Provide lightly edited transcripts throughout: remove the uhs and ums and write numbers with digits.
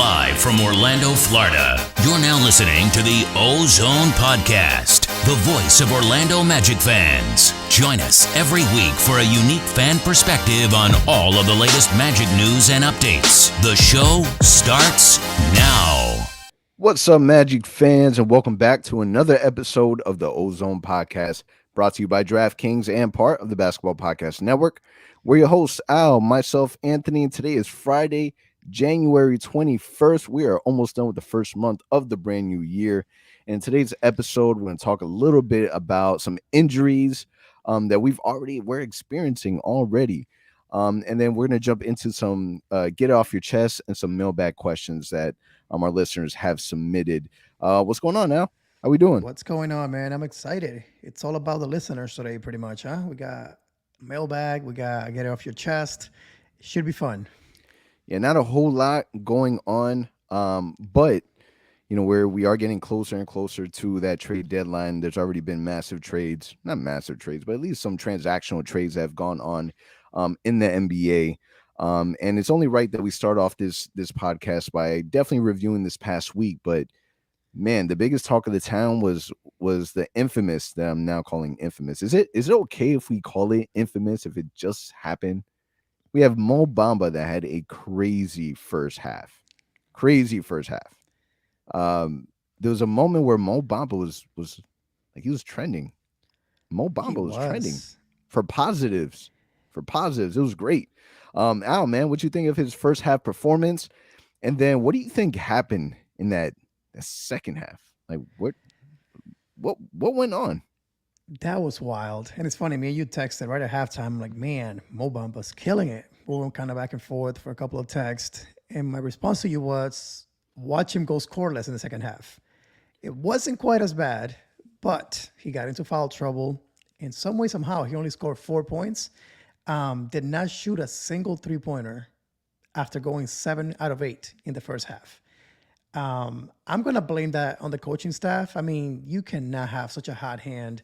Live from Orlando, Florida, you're now listening to the OZone Podcast, the voice of Orlando Magic fans. Join us every week for a unique fan perspective on all of the latest Magic news and updates. The show starts now. What's up, Magic fans, and welcome back to another episode of the OZone Podcast, brought to you by DraftKings and part of the Basketball Podcast Network. We're your hosts, Al, myself, Anthony, and today is Friday, January 21st. We are almost done with the first month of the brand new year. And in today's episode, we're going to talk a little bit about some injuries that we're experiencing already. And then we're going to jump into some get off your chest and some mailbag questions that our listeners have submitted. What's going on now? How we doing? What's going on, man? I'm excited. It's all about the listeners today, pretty much, huh? We got mailbag, we got get it off your chest. It should be fun. Yeah, not a whole lot going on, but you know, where we are getting closer and closer to that trade deadline. There's already been massive trades, not massive trades, but at least some transactional trades that have gone on in the NBA. And it's only right that we start off this podcast by definitely reviewing this past week. But man, the biggest talk of the town was the infamous, that I'm now calling infamous. Is it okay if we call it infamous if it just happened? We have Mo Bamba that had a crazy first half. There was a moment where Mo Bamba was like, he was trending. Mo Bamba was trending for positives. It was great. Al, man, what you think of his first half performance? And then what do you think happened in that second half? Like what went on? That was wild. And it's funny, me and you texted right at halftime. I'm like, man, Mo Bamba's killing it. We were kind of back and forth for a couple of texts. And my response to you was, watch him go scoreless in the second half. It wasn't quite as bad, but he got into foul trouble. In some way, somehow, he only scored 4 points. Did not shoot a single three-pointer after going 7 out of 8 in the first half. I'm going to blame that on the coaching staff. I mean, you cannot have such a hot hand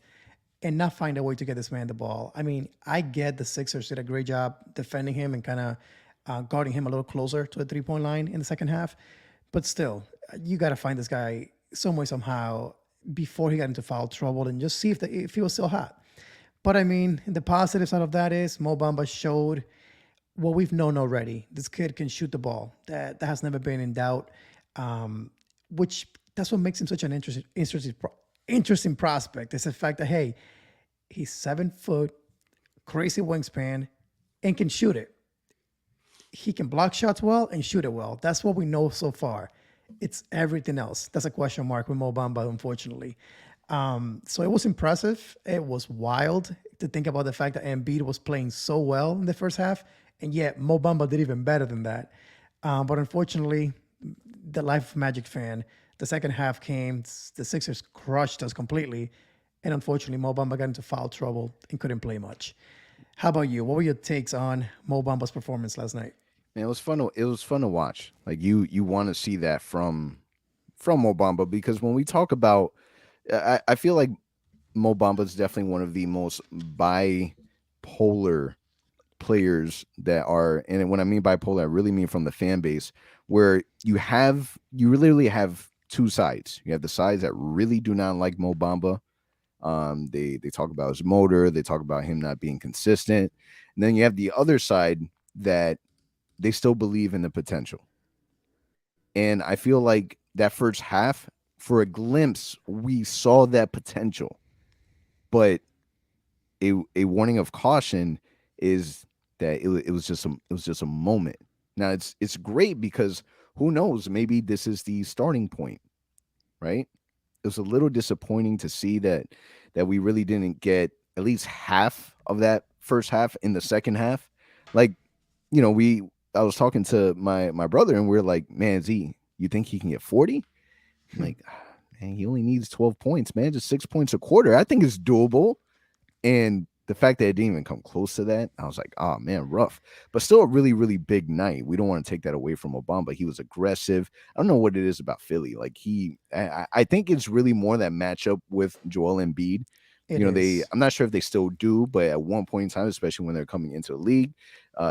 and not find a way to get this man the ball. I mean, I get the Sixers did a great job defending him and kind of guarding him a little closer to the three-point line in the second half. But still, you got to find this guy some way, somehow, before he got into foul trouble and just see if he was still hot. But I mean, the positive side of that is Mo Bamba showed what we've known already. This kid can shoot the ball. That has never been in doubt. Which that's what makes him such an interesting prospect. It's the fact that, hey, he's 7 foot, crazy wingspan, and can shoot it. He can block shots well and shoot it well. That's what we know so far. It's everything else. That's a question mark with Mo Bamba, unfortunately. So it was impressive. It was wild to think about the fact that Embiid was playing so well in the first half, and yet Mo Bamba did even better than that. But unfortunately, the life of Magic fan, the second half came, the Sixers crushed us completely, and unfortunately, Mo Bamba got into foul trouble and couldn't play much. How about you? What were your takes on Mo Bamba's performance last night? Man, it was fun to watch. Like you want to see that from Mo Bamba, because when we talk about, I feel like Mo Bamba is definitely one of the most bipolar players that are, and when I mean bipolar, I really mean from the fan base, where you literally have two sides. You have the sides that really do not like Mo Bamba. They talk about his motor, they talk about him not being consistent, and then you have the other side that they still believe in the potential. And I feel like that first half, for a glimpse, we saw that potential. But a warning of caution is that it was just a moment. Now it's great because who knows, maybe this is the starting point, right? It was a little disappointing to see that we really didn't get at least half of that first half in the second half. Like, you know, I was talking to my brother and we're like, man, Z, you think he can get 40? I'm like, man, he only needs 12 points, man, just 6 points a quarter. I think it's doable. And the fact that it didn't even come close to that, I was like, oh man, rough. But still a really, really big night. We don't want to take that away from Mo Bamba. He was aggressive. I don't know what it is about Philly. Like I think it's really more that matchup with Joel Embiid. I'm not sure if they still do, but at one point in time, especially when they're coming into the league,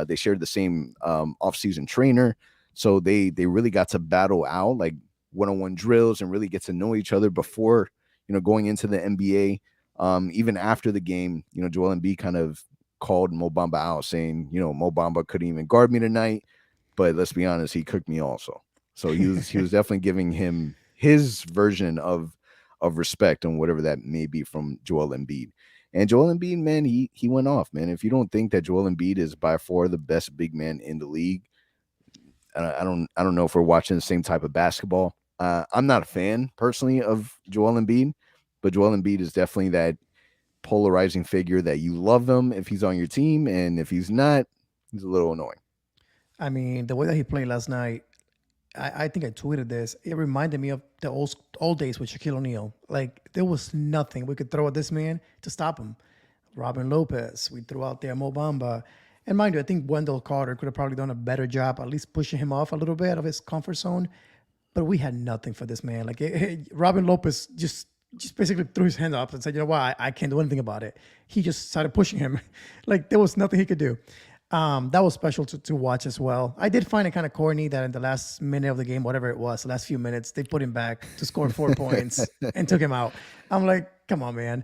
they shared the same offseason trainer. So they really got to battle out like one-on-one drills and really get to know each other before, going into the NBA. Even after the game, Joel Embiid kind of called Mo Bamba out, saying, Mo Bamba couldn't even guard me tonight. But let's be honest, he cooked me also. So he was definitely giving him his version of respect and whatever that may be from Joel Embiid. And Joel Embiid, man, he went off, man. If you don't think that Joel Embiid is by far the best big man in the league, I don't know if we're watching the same type of basketball. I'm not a fan personally of Joel Embiid, but Joel Embiid is definitely that polarizing figure that you love him if he's on your team, and if he's not, he's a little annoying. I mean, the way that he played last night, I think I tweeted this. It reminded me of the old days with Shaquille O'Neal. Like there was nothing we could throw at this man to stop him. Robin Lopez, we threw out there Mo Bamba. And mind you, I think Wendell Carter could have probably done a better job, at least pushing him off a little bit of his comfort zone. But we had nothing for this man. Like Robin Lopez just basically threw his hand up and said, "You know what? I can't do anything about it." He just started pushing him. Like there was nothing he could do. That was special to watch as well. I did find it kind of corny that in the last minute of the game, whatever it was, the last few minutes, they put him back to score 4 points and took him out. I'm like, come on, man.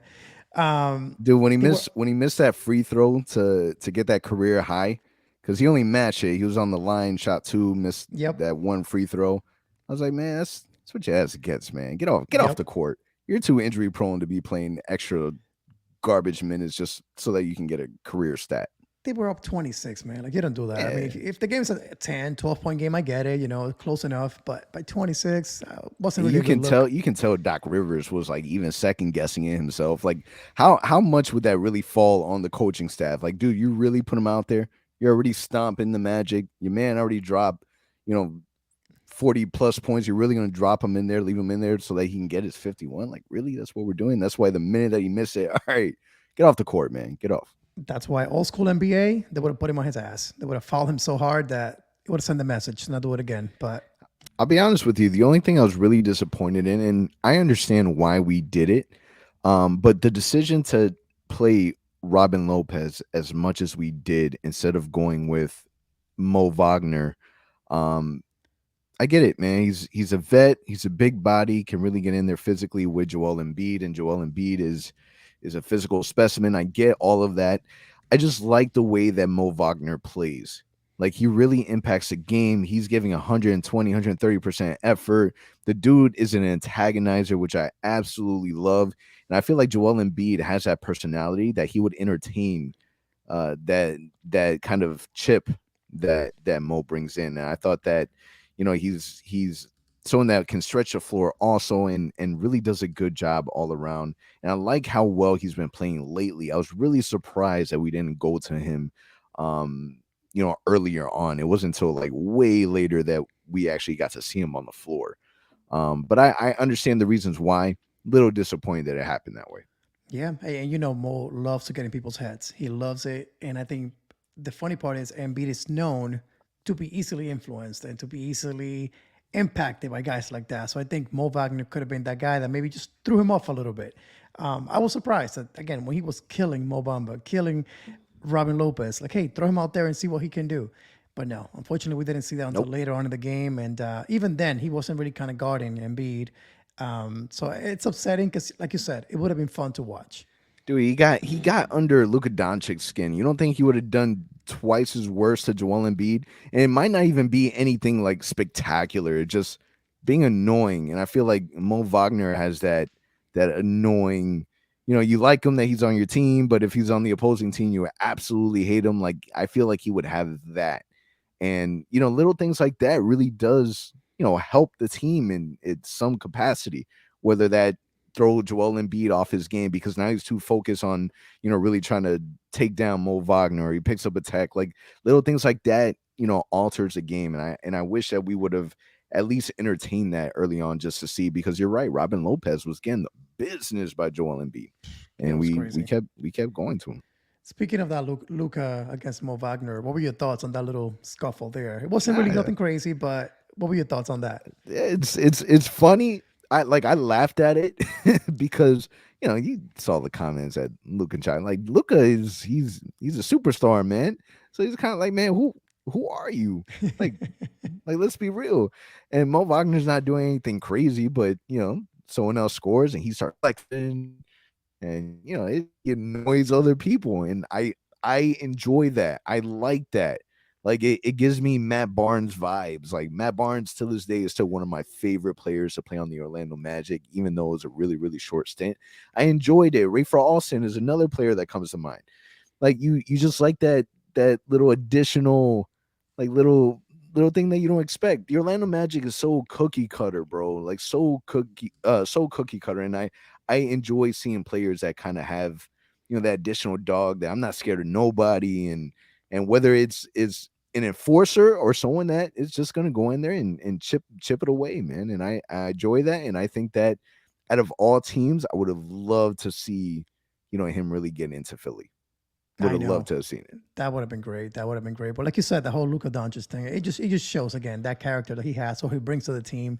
Dude, when he missed that free throw to get that career high, because he only matched it. He was on the line, shot two, missed Yep. that one free throw. I was like, man, that's what your ass gets, man. Get off the court. You're too injury prone to be playing extra garbage minutes just so that you can get a career stat. They were up 26, man. Like, you don't do that. I mean, Yeah. if the game's a 10, 12-point game, I get it, close enough. But by 26, wasn't really a good look. You can tell Doc Rivers was like even second guessing it himself. Like how much would that really fall on the coaching staff? Like, dude, you really put him out there. You're already stomping the Magic. Your man already dropped, 40 plus points. You're really going to drop him in there, leave him in there so that he can get his 51. Like, really? That's what we're doing. That's why the minute that he missed it, all right, get off the court, man. Get off. That's why old school NBA, they would have put him on his ass. They would have fouled him so hard that it would have sent the message to not do it again. But I'll be honest with you. The only thing I was really disappointed in, and I understand why we did it, but the decision to play Robin Lopez as much as we did instead of going with Mo Wagner, um, I get it, man. He's a vet. He's a big body, can really get in there physically with Joel Embiid, and Joel Embiid is a physical specimen. I get all of that. I just like the way that Mo Wagner plays. Like he really impacts the game. He's giving 120, 130% effort. The dude is an antagonizer, which I absolutely love. And I feel like Joel Embiid has that personality that he would entertain that kind of chip that Mo brings in. And I thought that, he's someone that can stretch the floor also and really does a good job all around. And I like how well he's been playing lately. I was really surprised that we didn't go to him earlier on. It wasn't until like way later that we actually got to see him on the floor. But I understand the reasons why. Little disappointed that it happened that way. yeah, and Mo loves to get in people's heads. He loves it. And I think the funny part is Embiid is known to be easily influenced and to be easily impacted by guys like that. So I think Mo Wagner could have been that guy that maybe just threw him off a little bit. I was surprised that, again, when he was killing Mo Bamba, killing Robin Lopez, like, hey, throw him out there and see what he can do. But no, unfortunately, we didn't see that until later on in the game. And even then, he wasn't really kind of guarding Embiid. So it's upsetting because, like you said, it would have been fun to watch. Dude, he got under Luka Doncic's skin. You don't think he would have done twice as worse to Joel Embiid? And it might not even be anything like spectacular. It's just being annoying. And I feel like Mo Wagner has that annoying, you like him that he's on your team, but if he's on the opposing team, you absolutely hate him. Like I feel like he would have that. And little things like that really does, help the team in some capacity, whether that throw Joel Embiid off his game because now he's too focused on, really trying to take down Mo Wagner, or he picks up a tech, like little things like that, alters the game. And I wish that we would have at least entertained that early on just to see, because you're right. Robin Lopez was getting the business by Joel Embiid, and we kept going to him. Speaking of that, Luka against Mo Wagner, what were your thoughts on that little scuffle there? It wasn't really nothing crazy, but what were your thoughts on that? It's funny. I laughed at it because you saw the comments at Luka and China. Like Luka he's a superstar, man. So he's kind of like, man, who who are you? Like, let's be real. And Mo Wagner's not doing anything crazy, but someone else scores and he starts flexing, and it annoys other people. And I enjoy that. I like that. Like it gives me Matt Barnes vibes. Like Matt Barnes to this day is still one of my favorite players to play on the Orlando Magic, even though it was a really, really short stint. I enjoyed it. Rayford Alston is another player that comes to mind. Like you just like that little additional, like little thing that you don't expect. The Orlando Magic is so cookie cutter, bro. Like so cookie cutter. And I enjoy seeing players that kind of have, that additional dog that I'm not scared of nobody. And whether it's an enforcer or someone that is just gonna go in there and chip it away, man. And I enjoy that. And I think that out of all teams, I would have loved to see, him really get into Philly. Would I have loved know. to have seen it. That would have been great. That would have been great. But like you said, the whole Luka Doncic thing, it just shows again that character that he has, what he brings to the team.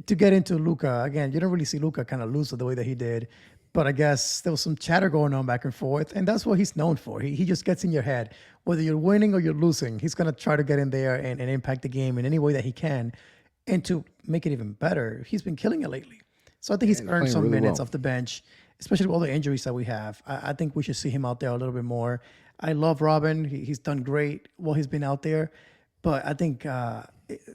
To get into Luka again, you don't really see Luka kind of lose the way that he did. But I guess there was some chatter going on back and forth, and that's what he's known for. He just gets in your head, whether you're winning or you're losing. He's gonna try to get in there and impact the game in any way that he can, and to make it even better, he's been killing it lately. So I think Yeah, he's he's earned playing some really minutes well. off the bench, especially with all the injuries that we have. I think we should see him out there a little bit more. I love Robin. He's done great while he's been out there. But I think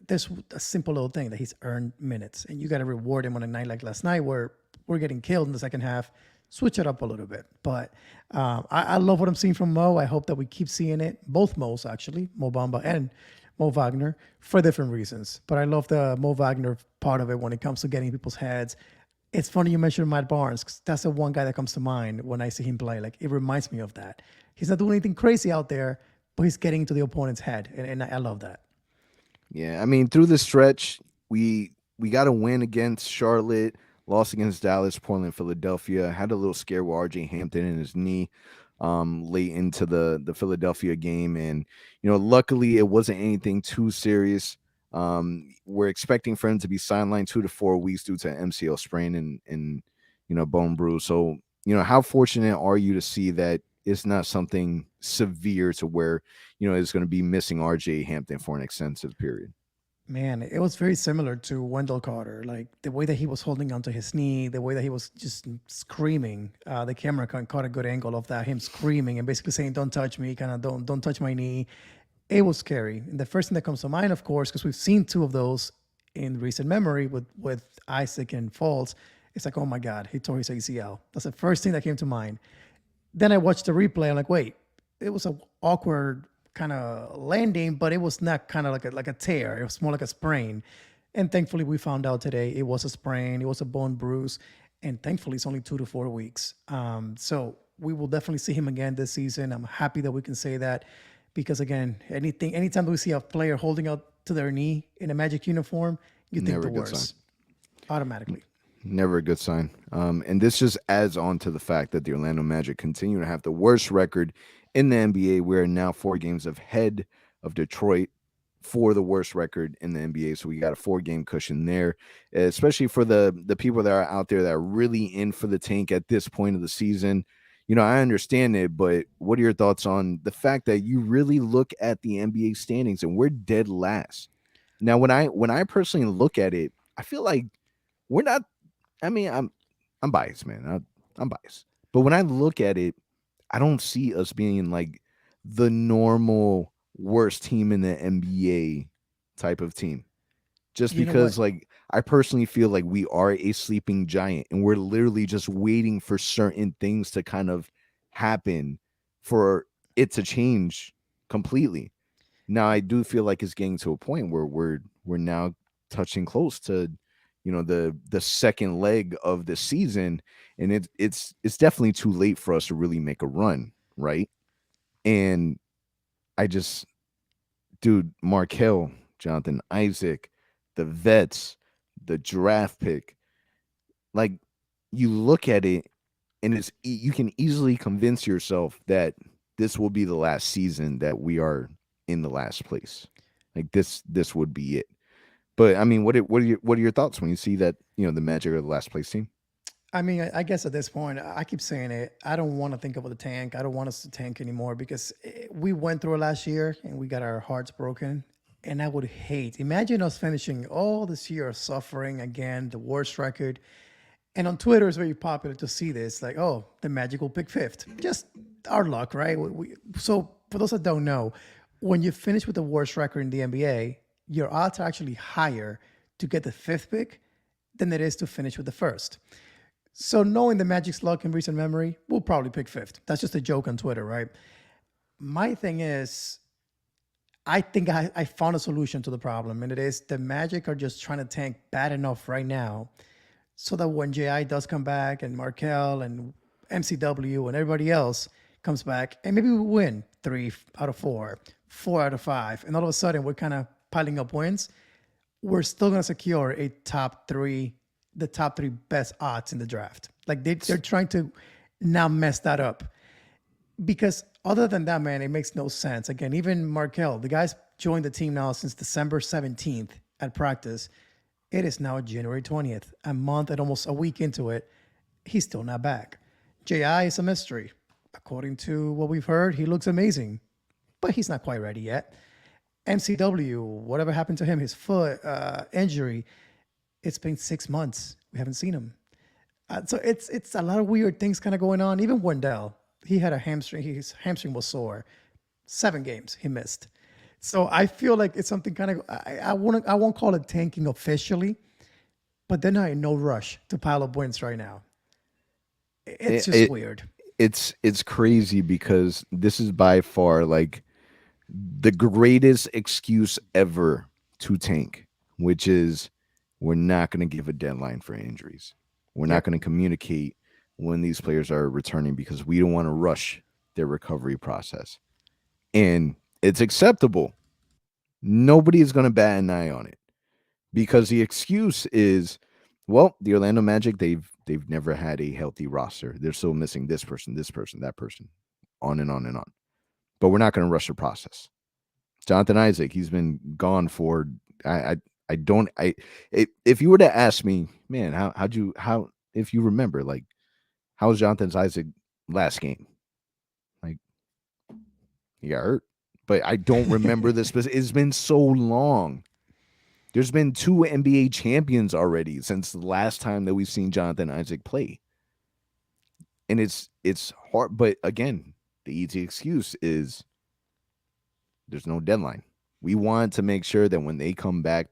there's a simple little thing that he's earned minutes. And you got to reward him on a night like last night where we're getting killed in the second half. Switch it up a little bit. But I love what I'm seeing from Mo. I hope that we keep seeing it. Both Mo's, actually, Mo Bamba and Mo Wagner, for different reasons. But I love the Mo Wagner part of it when it comes to getting people's heads. It's funny you mentioned Matt Barnes, 'cause that's the one guy that comes to mind when I see him play. Like, it reminds me of that. He's not doing anything crazy out there, but he's getting into the opponent's head, and I love that. Yeah, I mean, through the stretch, we got a win against Charlotte, lost against Dallas, Portland, Philadelphia. Had a little scare with RJ Hampton in his knee late into the Philadelphia game, and luckily it wasn't anything too serious. We're expecting for him to be sidelined 2 to 4 weeks due to MCL sprain and bone bruise. So how fortunate are you to see that it's not something severe to where is going to be missing RJ Hampton for an extensive period. Man, it was very similar to Wendell Carter. Like the way that he was holding onto his knee, the way that he was just screaming. The camera caught a good angle of that, him screaming and basically saying, "Don't touch me," kind of don't touch my knee. It was scary. And the first thing that comes to mind, of course, because we've seen two of those in recent memory with Isaac and Falls, it's like, oh my God, he tore his ACL. That's the first thing that came to mind. Then I watched the replay. I'm like, wait, it was an awkward kind of landing, but it was not kind of like a tear. It was more like a sprain. And thankfully, we found out today it was a sprain. It was a bone bruise, and thankfully, it's only 2 to 4 weeks. So we will definitely see him again this season. I'm happy that we can say that because again, anytime we see a player holding out to their knee in a Magic uniform, you think Never the a good sign. worst automatically. Never a good sign. And this just adds on to the fact that the Orlando Magic continue to have the worst record in the NBA. We're now 4 games ahead of Detroit for the worst record in the NBA. So we got a 4 game cushion there, especially for the people that are out there that are really in for the tank at this point of the season. I understand it, but what are your thoughts on the fact that you really look at the NBA standings and we're dead last? Now, when I personally look at it, I feel like we're not. I mean, I'm biased, man. I'm biased, but when I look at it, I don't see us being like the normal worst team in the NBA type of team. Just You know what? because, like, I personally feel like we are a sleeping giant, and we're literally just waiting for certain things to kind of happen for it to change completely. Now, I do feel like it's getting to a point where we're now touching close to, the second leg of the season, and it's definitely too late for us to really make a run, right? And I just, dude, Markel, Jonathan Isaac, the vets, the draft pick, like you look at it, and you can easily convince yourself that this will be the last season that we are in the last place. Like this would be it. But I mean, what are your thoughts when you see that the Magic are the last place team? I mean, I guess at this point, I keep saying it. I don't want to think about the tank. I don't want us to tank anymore because we went through it last year and we got our hearts broken. And I would hate, imagine us finishing all this year of suffering again, the worst record. And on Twitter, it's very popular to see this like, oh, the Magic will pick fifth. Just our luck, right? So, for those that don't know, when you finish with the worst record in the NBA, your odds are actually higher to get the fifth pick than it is to finish with the first. So knowing the Magic's luck in recent memory, we'll probably pick fifth. That's just a joke on Twitter, right? My thing is, I think I found a solution to the problem, and it is the Magic are just trying to tank bad enough right now so that when JI does come back and Markel and MCW and everybody else comes back, and maybe we win 3 out of 4, 4 out of 5, and all of a sudden we're kind of piling up wins, we're still going to secure a the top three best odds in the draft. Like they're trying to now mess that up. Because other than that, man, it makes no sense. Again, even Markel, the guy's joined the team now since December 17th at practice. It is now January 20th, a month and almost a week into it. He's still not back. JI is a mystery. According to what we've heard, he looks amazing, but he's not quite ready yet. MCW, whatever happened to him, his foot injury, it's been 6 months. We haven't seen him. So it's a lot of weird things kind of going on. Even Wendell, he had a hamstring. His hamstring was sore. 7 games he missed. So I feel like it's something kind of I won't call it tanking officially, but they're not in no rush to pile up wins right now. It's just weird. It's crazy because this is by far like the greatest excuse ever to tank, which is we're not going to give a deadline for injuries. We're not going to communicate when these players are returning because we don't want to rush their recovery process. And it's acceptable. Nobody is going to bat an eye on it because the excuse is, well, the Orlando Magic, they've never had a healthy roster. They're still missing this person, that person, on and on and on. But we're not going to rush the process. Jonathan Isaac, he's been gone for if you were to ask me, man, how if you remember, like, how was Jonathan Isaac last game? Like, he got hurt. But I don't remember this. It's been so long. There's been 2 NBA champions already since the last time that we've seen Jonathan Isaac play. And it's hard. But again, the easy excuse is there's no deadline. We want to make sure that when they come back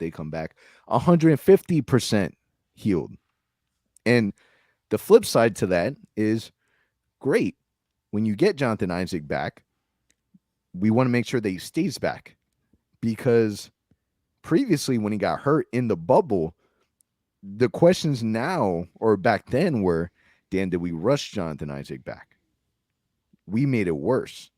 150% healed. And the flip side to that is great. When you get Jonathan Isaac back, we want to make sure that he stays back. Because previously when he got hurt in the bubble, the questions now or back then were, Dan, did we rush Jonathan Isaac back? We made it worse.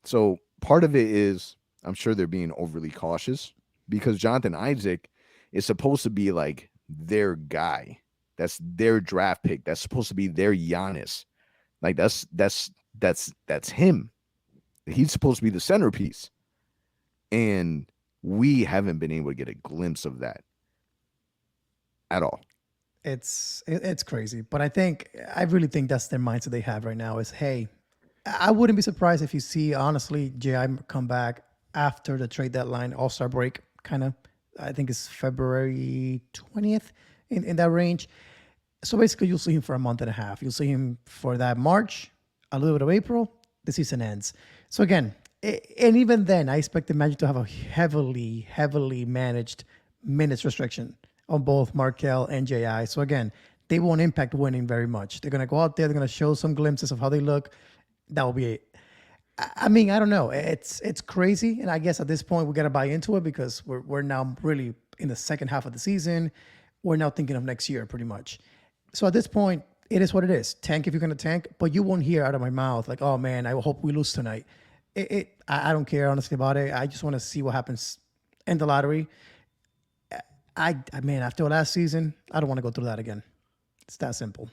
So part of it is, I'm sure they're being overly cautious because Jonathan Isaac is supposed to be like their guy. That's their draft pick. That's supposed to be their Giannis. Like that's him. He's supposed to be the centerpiece. And we haven't been able to get a glimpse of that at all. It's crazy. But I really think that's their mindset they have right now is, hey, I wouldn't be surprised if you see, honestly, J.I. come back after the trade deadline, All-Star break, kind of, I think it's February 20th, in that range. So basically, you'll see him for a month and a half. You'll see him for that March, a little bit of April, the season ends. So again, and even then, I expect the Magic to have a heavily, heavily managed minutes restriction on both Markel and J.I. So again, they won't impact winning very much. They're going to go out there, they're going to show some glimpses of how they look. That will be it. I mean, I don't know. It's crazy, and I guess at this point we got to buy into it because we're now really in the second half of the season. We're now thinking of next year, pretty much. So at this point, it is what it is. Tank if you're gonna tank, but you won't hear out of my mouth like, "Oh man, I hope we lose tonight." I don't care honestly about it. I just want to see what happens in the lottery. I mean, after last season, I don't want to go through that again. It's that simple.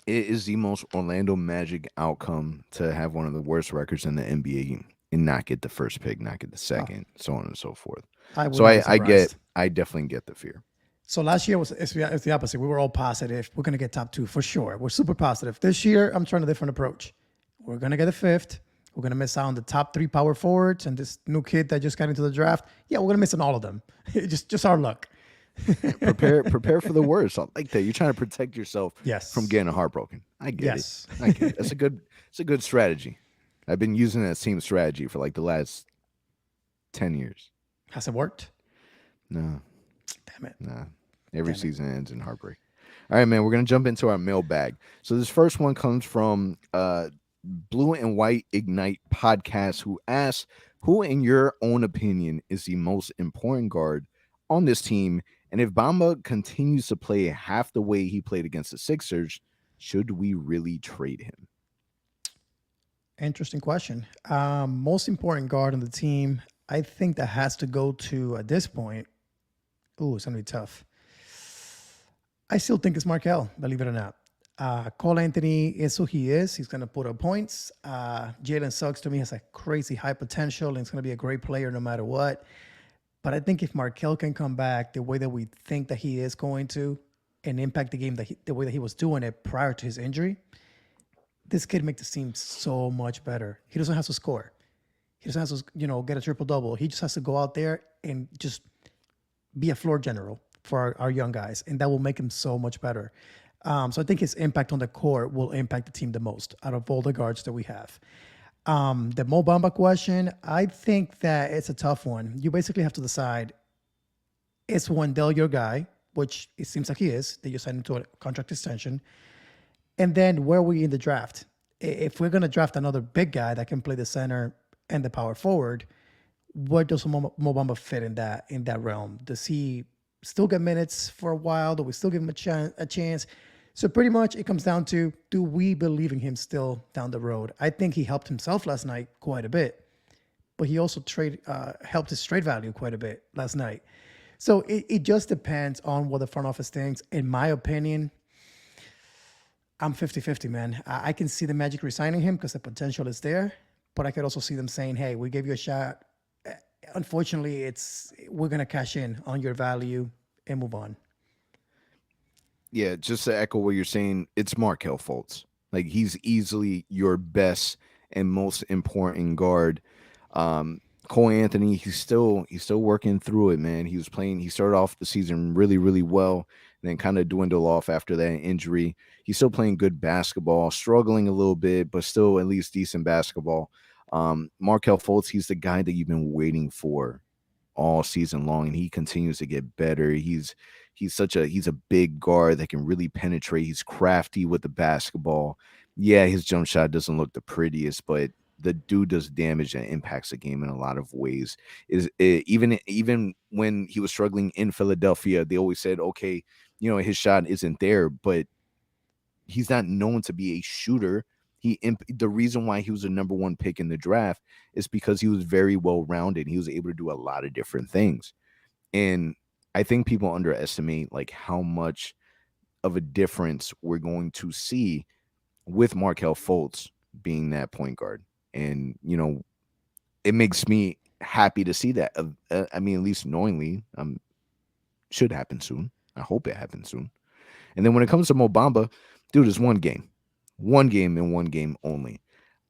It is the most Orlando Magic outcome to have one of the worst records in the NBA and not get the first pick, not get the second, so on and so forth. I definitely get the fear. So last year it's the opposite. We were all positive. We're gonna get top two for sure. We're super positive. This year, I'm trying a different approach. We're gonna get a fifth. We're gonna miss out on the top three power forwards and this new kid that just got into the draft. Yeah, we're gonna miss on all of them. just our luck. Prepare for the worst. I like that. You're trying to protect yourself from Yes. getting heartbroken. I get Yes. it. I get it. It's a good strategy. I've been using that same strategy for like the last 10 years. Has it worked? No, Damn it. nah. Every Damn it. season ends in heartbreak. All right, man. We're gonna jump into our mailbag. So this first one comes from Blue and White Ignite podcast, who asks, "Who, in your own opinion, is the most important guard on this team? And if Bamba continues to play half the way he played against the Sixers, should we really trade him?" Interesting question. Most important guard on the team. I think that has to go to at this point. Ooh, it's gonna be tough. I still think it's Markel, believe it or not. Cole Anthony is who he is. He's going to put up points. Jalen Suggs, to me, has a crazy high potential and he's going to be a great player no matter what. But I think if Markel can come back the way that we think that he is going to and impact the game the way that he was doing it prior to his injury, this kid makes the team so much better. He doesn't have to score. He doesn't have to, get a triple-double. He just has to go out there and just be a floor general for our young guys, and that will make him so much better. So I think his impact on the court will impact the team the most out of all the guards that we have. The Mo Bamba question, I think that it's a tough one. You basically have to decide, is Wendell your guy, which it seems like he is, that you signed him to a contract extension, and then where are we in the draft? If we're going to draft another big guy that can play the center and the power forward, where does Mo Bamba fit in that realm? Does he still get minutes for a while? Do we still give him a chance? So pretty much it comes down to, do we believe in him still down the road? I think he helped himself last night quite a bit, but he also helped his trade value quite a bit last night. So it just depends on what the front office thinks. In my opinion, I'm 50-50, man. I can see the Magic resigning him because the potential is there, but I could also see them saying, hey, we gave you a shot. Unfortunately, we're going to cash in on your value and move on. Yeah, just to echo what you're saying, it's Markel Fultz. Like, he's easily your best and most important guard. Cole Anthony, he's still working through it, man. He started off the season really, really well, and then kind of dwindled off after that injury. He's still playing good basketball, struggling a little bit, but still at least decent basketball. Markel Fultz, he's the guy that you've been waiting for all season long, and he continues to get better. He's a big guard that can really penetrate. He's crafty with the basketball. Yeah, his jump shot doesn't look the prettiest, but the dude does damage and impacts the game in a lot of ways. Even when he was struggling in Philadelphia, they always said, okay, his shot isn't there, but he's not known to be a shooter. The reason why he was the number one pick in the draft is because he was very well rounded. He was able to do a lot of different things. And I think people underestimate like how much of a difference we're going to see with Markel Fultz being that point guard. And, it makes me happy to see that. I mean, at least knowingly, should happen soon. I hope it happens soon. And then when it comes to Mo Bamba, dude, it's one game and one game only.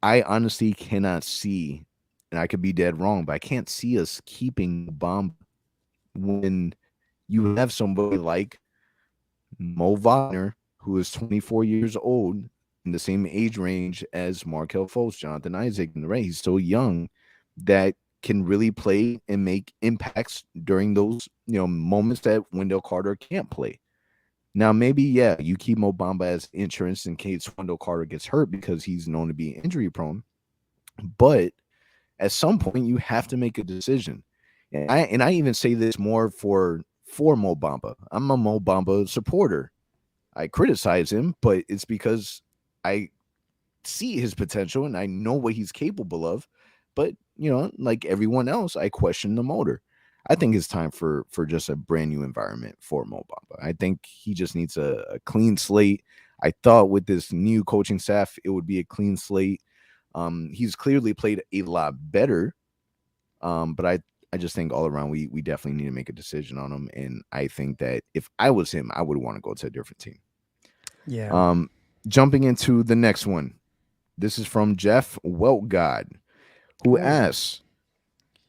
I honestly cannot see, and I could be dead wrong, but I can't see us keeping Bamba when you have somebody like Mo Wagner, who is 24 years old, in the same age range as Markel Fultz, Jonathan Isaac, and Ray. He's still young, that can really play and make impacts during those moments that Wendell Carter can't play. Now, maybe, yeah, you keep Mo Bamba as insurance in case Wendell Carter gets hurt because he's known to be injury prone. But at some point, you have to make a decision. And I even say this more for Mo Bamba. I'm a Mo Bamba supporter. I criticize him, but it's because I see his potential and I know what he's capable of. But, like everyone else, I question the motor. I think it's time for just a brand new environment for Mo Bamba. I think he just needs a clean slate. I thought with this new coaching staff, it would be a clean slate. He's clearly played a lot better. But I just think all around we definitely need to make a decision on him. And I think that if I was him, I would want to go to a different team. Yeah. Jumping into the next one. This is from Jeff Weltgod, who asks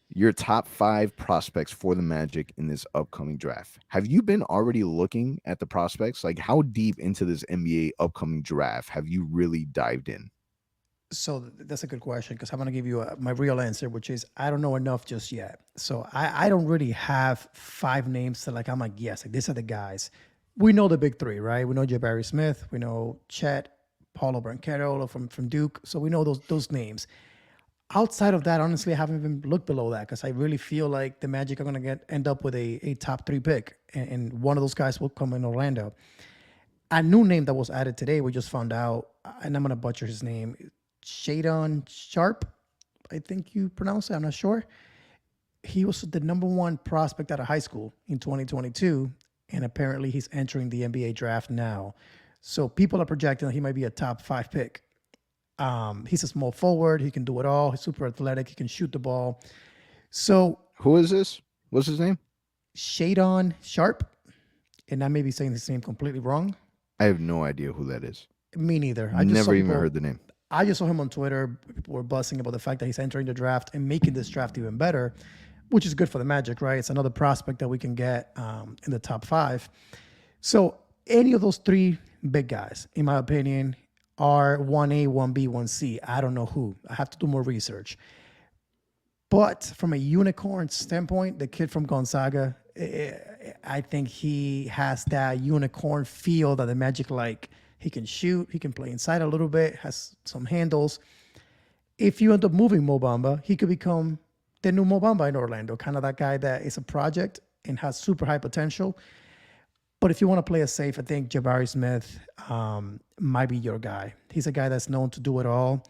your top 5 prospects for the Magic in this upcoming draft. Have you been already looking at the prospects? Like, how deep into this NBA upcoming draft have you really dived in? So that's a good question because I'm going to give you my real answer, which is I don't know enough just yet. So I don't really have 5 names that like I'm like, yes, like, these are the guys. We know the big 3, right? We know Jabari Smith, we know Chet, Paulo Banchero from Duke. So we know those names. Outside of that, honestly, I haven't even looked below that because I really feel like the Magic are going to end up with a top 3 pick, and one of those guys will come in Orlando. A new name that was added today, we just found out, and I'm going to butcher his name, Shadon Sharp, I think you pronounce it. I'm not sure. He was the number 1 prospect out of high school in 2022, and apparently he's entering the NBA draft now. So people are projecting that he might be a top 5 pick. He's a small forward. He can do it all. He's super athletic. He can shoot the ball. So who is this? What's his name? Shadon Sharp. And I may be saying his name completely wrong. I have no idea who that is. Me neither. I never even heard the name. I just saw him on Twitter. People were buzzing about the fact that he's entering the draft and making this draft even better, which is good for the Magic, right? It's another prospect that we can get in the top 5. So any of those 3 big guys, in my opinion, are 1A, 1B, 1C. I don't know who. I have to do more research. But from a unicorn standpoint, the kid from Gonzaga, I think he has that unicorn feel that the Magic like. He can shoot. He can play inside a little bit, has some handles. If you end up moving Mo Bamba, he could become the new Mo Bamba in Orlando, kind of that guy that is a project and has super high potential. But if you want to play it safe, I think Jabari Smith might be your guy. He's a guy that's known to do it all.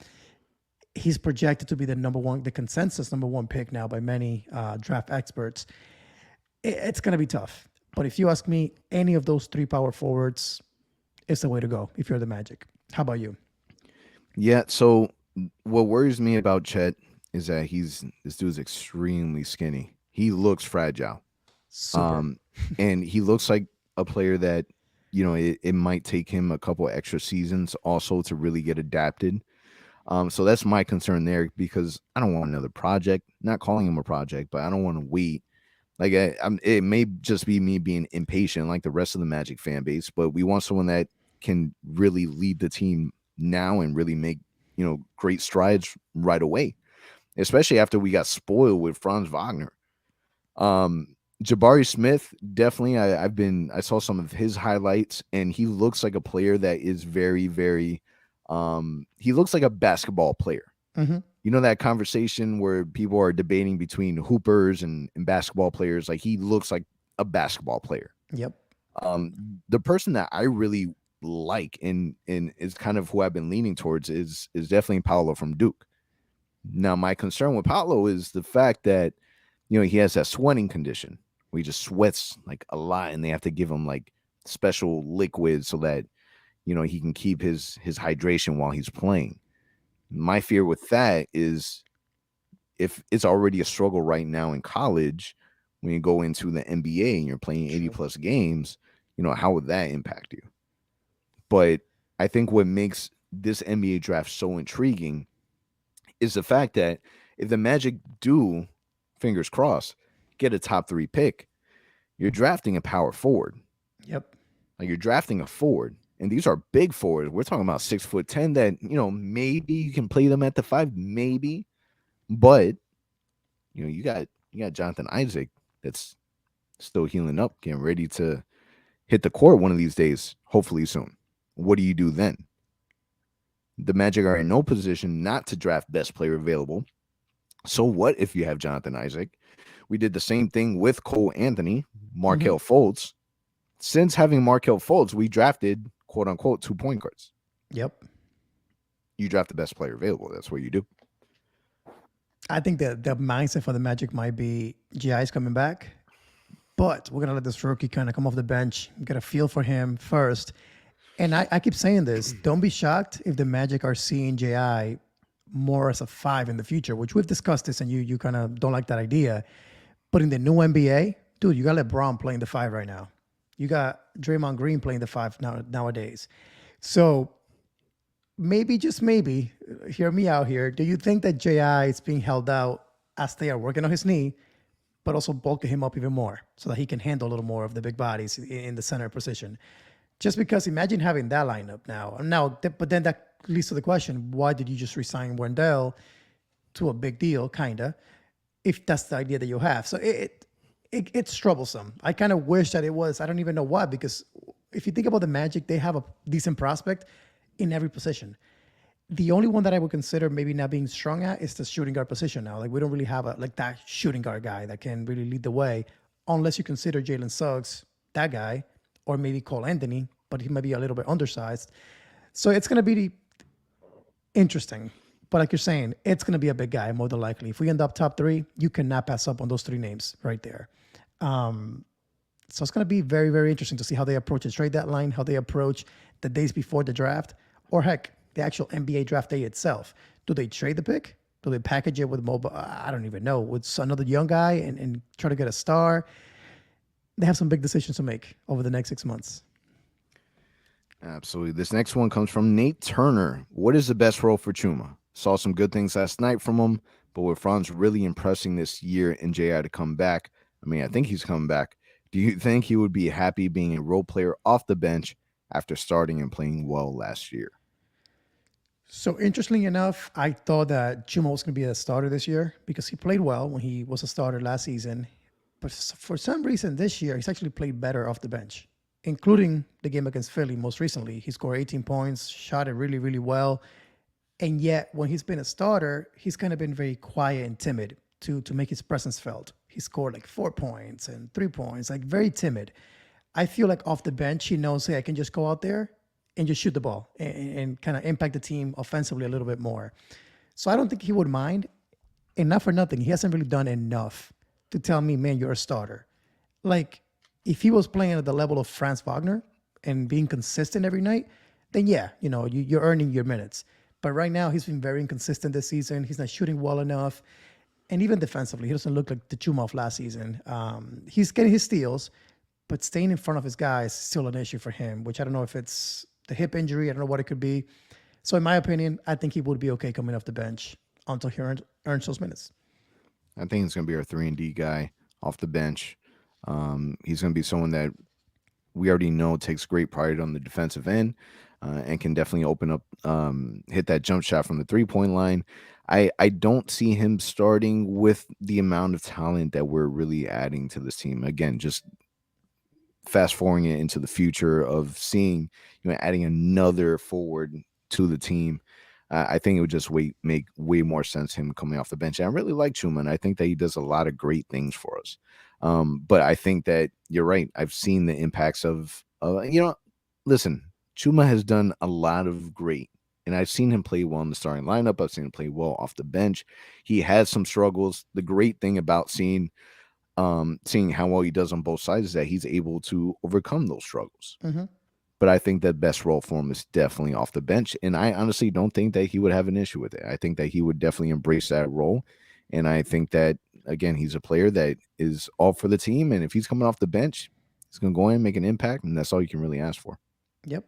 He's projected to be the consensus number 1 pick now by many draft experts. It's going to be tough. But if you ask me, any of those 3 power forwards is the way to go if you're the Magic. How about you? Yeah, so what worries me about Chet is that this dude's extremely skinny. He looks fragile. Super. And he looks like a player that, it might take him a couple extra seasons also to really get adapted. So that's my concern there because I don't want another project. Not calling him a project, but I don't want to wait. Like it may just be me being impatient, like the rest of the Magic fan base. But we want someone that can really lead the team now and really make great strides right away, especially after we got spoiled with Franz Wagner. Jabari Smith, definitely. I saw some of his highlights, and he looks like a player that is very, very. He looks like a basketball player. Mm-hmm. You know that conversation where people are debating between hoopers and basketball players. Like he looks like a basketball player. Yep. The person that I really like and is kind of who I've been leaning towards is definitely Paolo from Duke. Now, my concern with Paolo is the fact that he has that sweating condition where he just sweats like a lot, and they have to give him like special liquids so that he can keep his hydration while he's playing. My fear with that is if it's already a struggle right now in college, when you go into the NBA and you're playing 80 plus games, how would that impact you? But I think what makes this NBA draft so intriguing is the fact that if the Magic do, fingers crossed, get a top 3 pick, you're drafting a power forward. Yep. Like you're drafting a forward. And these are big forwards. We're talking about 6'10" that, maybe you can play them at the 5, maybe. But, you got Jonathan Isaac that's still healing up, getting ready to hit the court one of these days, hopefully soon. What do you do then? The Magic are in no position not to draft best player available. So what if you have Jonathan Isaac? We did the same thing with Cole Anthony, Markelle Fultz. Since having Markelle Fultz, we drafted, quote unquote, 2 point guards. Yep. You draft the best player available. That's what you do. I think that the mindset for the Magic might be GI's coming back, but we're going to let this rookie kind of come off the bench, get a feel for him first. And I keep saying this, don't be shocked if the Magic are seeing GI more as a 5 in the future, which we've discussed this and you kind of don't like that idea. But in the new NBA, dude, you got LeBron playing the five right now. You got Draymond Green playing the five nowadays. So maybe, just maybe, hear me out here. Do you think that JI is being held out as they are working on his knee, but also bulking him up even more so that he can handle a little more of the big bodies in the center position? Just because imagine having that lineup now. But then that leads to the question, why did you just resign Wendell to a big deal, kind of, if that's the idea that you have? So it's troublesome. I kind of wish that it was, I don't even know why, because if you think about the Magic, they have a decent prospect in every position. The only one that I would consider maybe not being strong at is the shooting guard position now. Like, we don't really have that shooting guard guy that can really lead the way, unless you consider Jalen Suggs that guy, or maybe Cole Anthony, but he might be a little bit undersized. So it's going to be interesting. But like you're saying, it's going to be a big guy, more than likely. If we end up top three, you cannot pass up on those three names right there. So it's going to be very, very interesting to see how they approach the trade deadline, how they approach the days before the draft, or heck, the actual NBA draft day itself. Do they trade the pick? Do they package it with mobile? I don't even know. With another young guy and try to get a star? They have some big decisions to make over the next 6 months. Absolutely. This next one comes from Nate Turner. What is the best role for Chuma? Saw some good things last night from him, but with Franz really impressing this year and JI to come back, I mean, I think he's coming back. Do you think he would be happy being a role player off the bench after starting and playing well last year? So interestingly enough, I thought that Chuma was going to be a starter this year because he played well when he was a starter last season. But for some reason this year, he's actually played better off the bench, including the game against Philly most recently. He scored 18 points, shot it really, really well. And yet, when he's been a starter, he's kind of been very quiet and timid to make his presence felt. He scored like 4 points and 3 points, like very timid. I feel like off the bench, he knows, hey, I can just go out there and just shoot the ball and kind of impact the team offensively a little bit more. So I don't think he would mind. And not for nothing, he hasn't really done enough to tell me, man, you're a starter. Like, if he was playing at the level of Franz Wagner and being consistent every night, then yeah, you're earning your minutes. But right now, he's been very inconsistent this season. He's not shooting well enough. And even defensively, he doesn't look like the Chuma of last season. He's getting his steals, but staying in front of his guys is still an issue for him, which I don't know if it's the hip injury. I don't know what it could be. So in my opinion, I think he would be okay coming off the bench until he earns those minutes. I think it's going to be our 3-and-D guy off the bench. He's going to be someone that we already know takes great pride on the defensive end and can definitely open up, hit that jump shot from the three-point line. I don't see him starting with the amount of talent that we're really adding to this team. Again, just fast forwarding it into the future of seeing, adding another forward to the team. I think it would just make way more sense him coming off the bench. And I really like Chuma, and I think that he does a lot of great things for us. But I think that you're right. I've seen the impacts of, listen, Chuma has done a lot of great, and I've seen him play well in the starting lineup. I've seen him play well off the bench. He has some struggles. The great thing about seeing how well he does on both sides is that he's able to overcome those struggles. Mm-hmm. But I think that best role for him is definitely off the bench. And I honestly don't think that he would have an issue with it. I think that he would definitely embrace that role. And I think that, again, he's a player that is all for the team. And if he's coming off the bench, he's going to go in and make an impact. And that's all you can really ask for. Yep.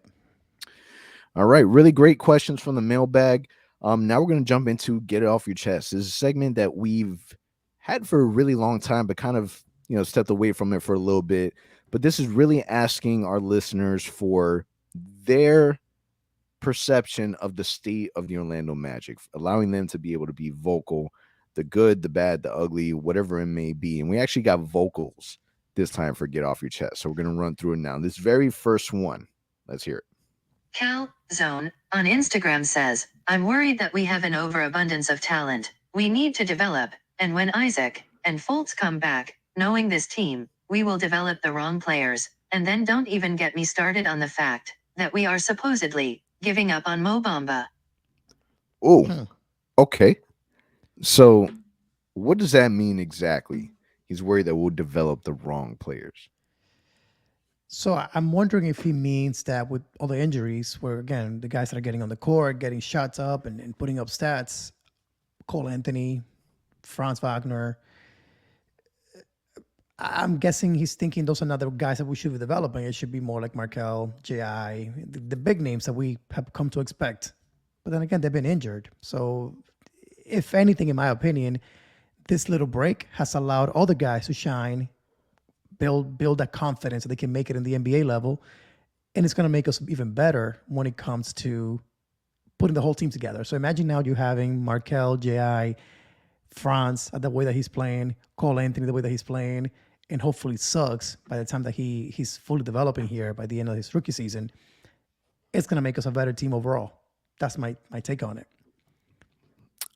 All right. Really great questions from the mailbag. Now we're going to jump into Get It Off Your Chest. This is a segment that we've had for a really long time, but kind of, stepped away from it for a little bit. But this is really asking our listeners for their perception of the state of the Orlando Magic, allowing them to be able to be vocal, the good, the bad, the ugly, whatever it may be. And we actually got vocals this time for Get Off Your Chest. So we're going to run through it now. This very first one, let's hear it. OZone on Instagram says, I'm worried that we have an overabundance of talent. We need to develop. And when Isaac and Fultz come back, knowing this team, we will develop the wrong players. And then don't even get me started on the fact that we are supposedly giving up on Mo Bamba. Oh, okay. So what does that mean exactly? He's worried that we'll develop the wrong players. So I'm wondering if he means that with all the injuries, where, again, the guys that are getting on the court, getting shots up and putting up stats, Cole Anthony, Franz Wagner, I'm guessing he's thinking those are not the guys that we should be developing. It should be more like Markel, Ji, the big names that we have come to expect. But then again, they've been injured. So, if anything, in my opinion, this little break has allowed other guys to shine, build that confidence that they can make it in the NBA level, and it's going to make us even better when it comes to putting the whole team together. So imagine now you having Markel, Ji, Franz the way that he's playing, Cole Anthony the way that he's playing, and hopefully Suggs by the time that he's fully developing here by the end of his rookie season. It's gonna make us a better team overall. That's my take on it.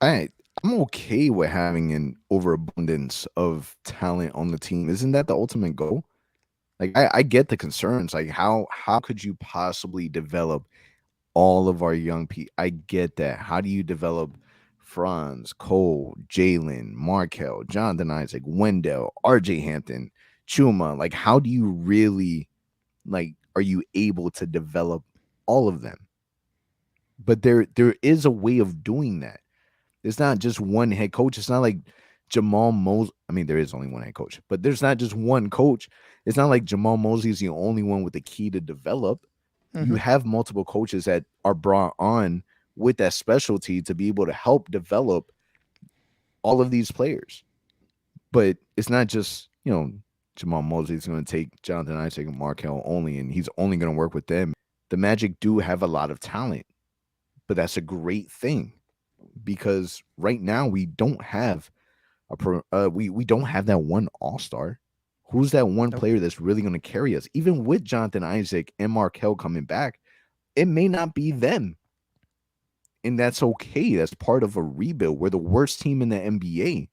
I'm okay with having an overabundance of talent on the team. Isn't that the ultimate goal? Like I get the concerns. Like how could you possibly develop all of our young people? I get that. How do you develop Franz, Cole, Jalen, Markel, Jonathan Isaac, Wendell, RJ Hampton, Chuma? Like how do you really are you able to develop all of them? But there is a way of doing that. It's not just one head coach. It's not like Jamal Mosley. I mean, there is only one head coach, but there's not just one coach. It's not like Jamal Mosley is the only one with the key to develop. You have multiple coaches that are brought on with that specialty to be able to help develop all of these players. But it's not just, Jamal Mosley is going to take Jonathan Isaac and Markel only, and he's only going to work with them. The Magic do have a lot of talent, but that's a great thing. Because right now we don't have we don't have that one all-star. Who's that one player that's really going to carry us? Even with Jonathan Isaac and Markel coming back, it may not be them. And that's okay. That's part of a rebuild. We're the worst team in the NBA.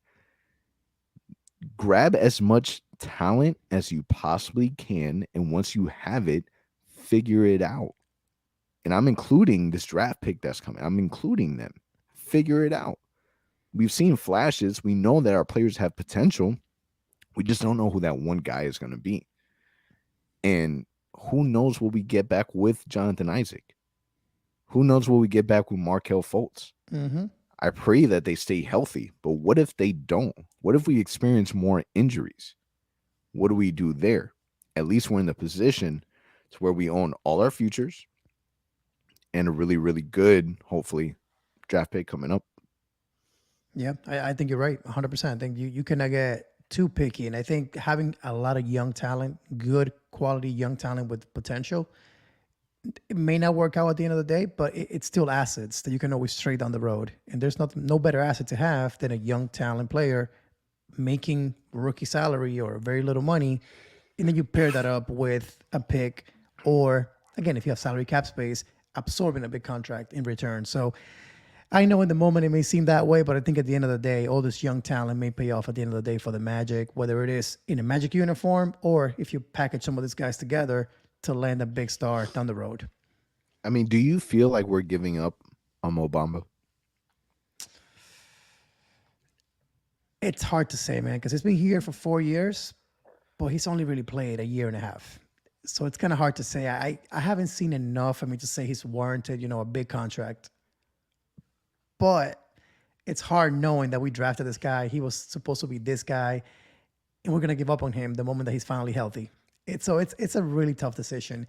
Grab as much talent as you possibly can, and once you have it, figure it out. And I'm including this draft pick that's coming. I'm including them. Figure it out. We've seen flashes. We know that our players have potential. We just don't know who that one guy is going to be. And who knows what we get back with Jonathan Isaac? Who knows what we get back with Markel Fultz? I pray that they stay healthy, but what if they don't? What if we experience more injuries? What do we do there? At least we're in the position to where we own all our futures and a really, really good, hopefully, draft pick coming up. Yeah, I think you're right, 100%. I think you cannot get too picky. And I think having a lot of young talent, good quality young talent with potential, it may not work out at the end of the day, but it's still assets that you can always trade down the road. And there's no better asset to have than a young talent player making rookie salary or very little money. And then you pair that up with a pick, or again, if you have salary cap space, absorbing a big contract in return. So I know in the moment it may seem that way, but I think at the end of the day, all this young talent may pay off at the end of the day for the Magic, whether it is in a Magic uniform or if you package some of these guys together to land a big star down the road. I mean, do you feel like we're giving up on Mo Bamba? It's hard to say, man, because he's been here for 4 years, but he's only really played a year and a half. So it's kind of hard to say. I haven't seen enough for me to say he's warranted, a big contract. But it's hard knowing that we drafted this guy. He was supposed to be this guy, and we're going to give up on him the moment that he's finally healthy. It's a really tough decision.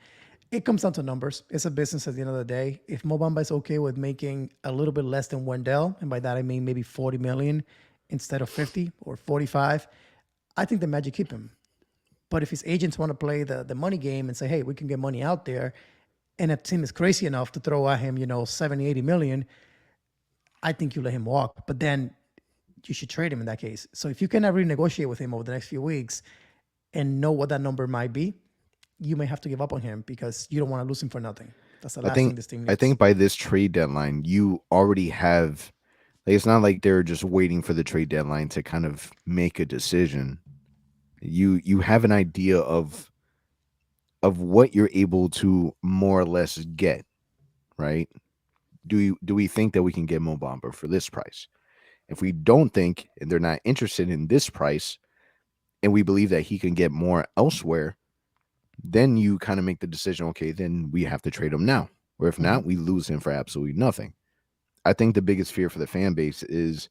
It comes down to numbers. It's a business at the end of the day. If Mo Bamba is okay with making a little bit less than Wendell, and by that I mean maybe 40 million instead of 50 or 45, I think the Magic keep him. But if his agents want to play the money game and say, hey, we can get money out there, and a team is crazy enough to throw at him, 70, 80 million, I think you let him walk, but then you should trade him in that case. So if you cannot renegotiate with him over the next few weeks and know what that number might be, you may have to give up on him because you don't want to lose him for nothing. That's the last thing this team needs. I think by this trade deadline, you already have, it's not like they're just waiting for the trade deadline to kind of make a decision. You have an idea of what you're able to more or less get, right? Do we think that we can get Mo Bamba for this price? If we don't think, and they're not interested in this price, and we believe that he can get more elsewhere, then you kind of make the decision, okay, then we have to trade him now. Or if not, we lose him for absolutely nothing. I think the biggest fear for the fan base is,